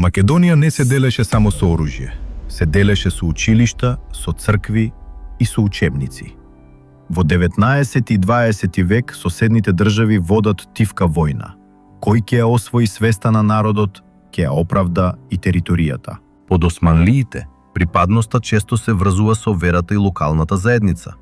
Македонија не се делеше само со оружје. Се делеше со училишта, со цркви и со учебници. Во 19 и 20 век соседните држави водат тивка војна. Кој ќе ја освои свеста на народот, ќе ја оправда и територијата. Под османлиите, припадноста често се врзува со верата и локалната заедница.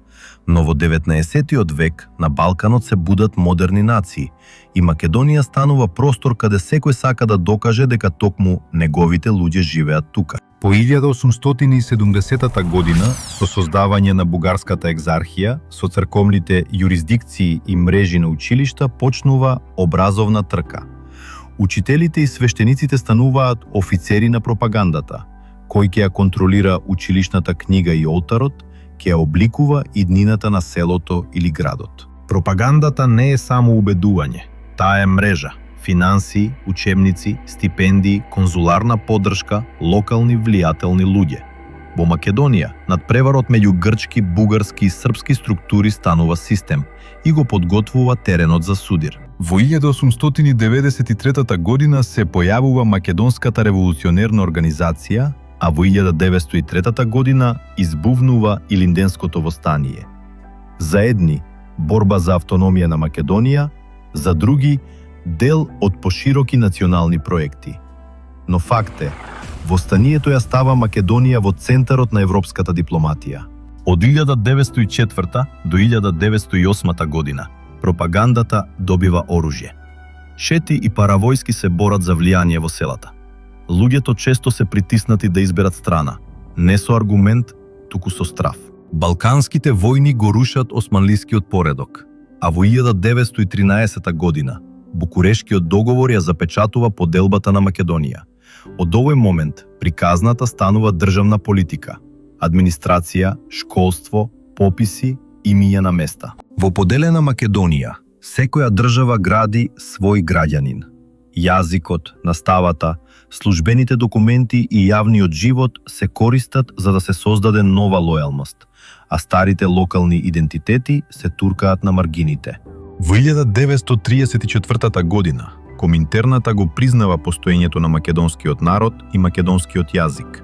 Но во 19 век на Балканот се будат модерни нации и Македонија станува простор каде секој сака да докаже дека токму неговите луѓе живеат тука. По 1870 година, со создавање на Бугарската екзархија, со црковните јурисдикции и мрежи на училишта, почнува образовна трка. Учителите и свештениците стануваат офицери на пропагандата, кој ќе ја контролира училишната книга и олтарот, ќе ја обликува иднината на селото или градот. Пропагандата не е само убедување, таа е мрежа, финансии, учебници, стипендии, конзуларна поддршка, локални влијателни луѓе. Во Македонија, надпреварот меѓу грчки, бугарски и српски структури станува систем и го подготвува теренот за судир. Во 1893 година се појавува Македонската револуционерна организација, а во 1903 година избувнува Илинденското востание. За едни, борба за автономија на Македонија, за други, дел од пошироки национални проекти. Но факт е, востанието ја става Македонија во центарот на европската дипломатија. Од 1904 до 1908 година пропагандата добива оружје. Шети и паравојски се борат за влијание во селата. Луѓето често се притиснати да изберат страна, не со аргумент, туку со страв. Балканските војни го рушат османлискиот поредок, а во 1913 година Букурешкиот договор ја запечатува поделбата на Македонија. Од овој момент приказната станува државна политика, администрација, школство, пописи, имиња на места. Во поделена Македонија, секоја држава гради свој граѓанин. Јазикот, наставата, службените документи и јавниот живот се користат за да се создаде нова лојалност, а старите локални идентитети се туркаат на маргините. Во 1934 година Коминтерната го признава постоењето на македонскиот народ и македонскиот јазик,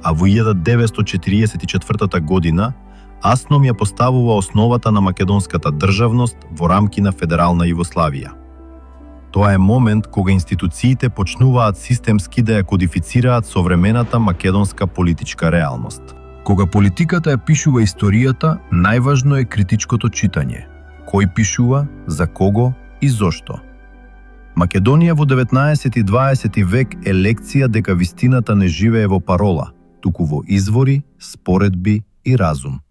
а во 1944 година АСНОМ ја поставува основата на македонската државност во рамки на Федерална Југославија. Тоа е момент кога институциите почнуваат системски да ја кодифицираат современата македонска политичка реалност. Кога политиката ја пишува историјата, најважно е критичкото читање. Кој пишува, за кого и зошто. Македонија во 19 и 20 век е лекција дека вистината не живее во парола, туку во извори, споредби и разум.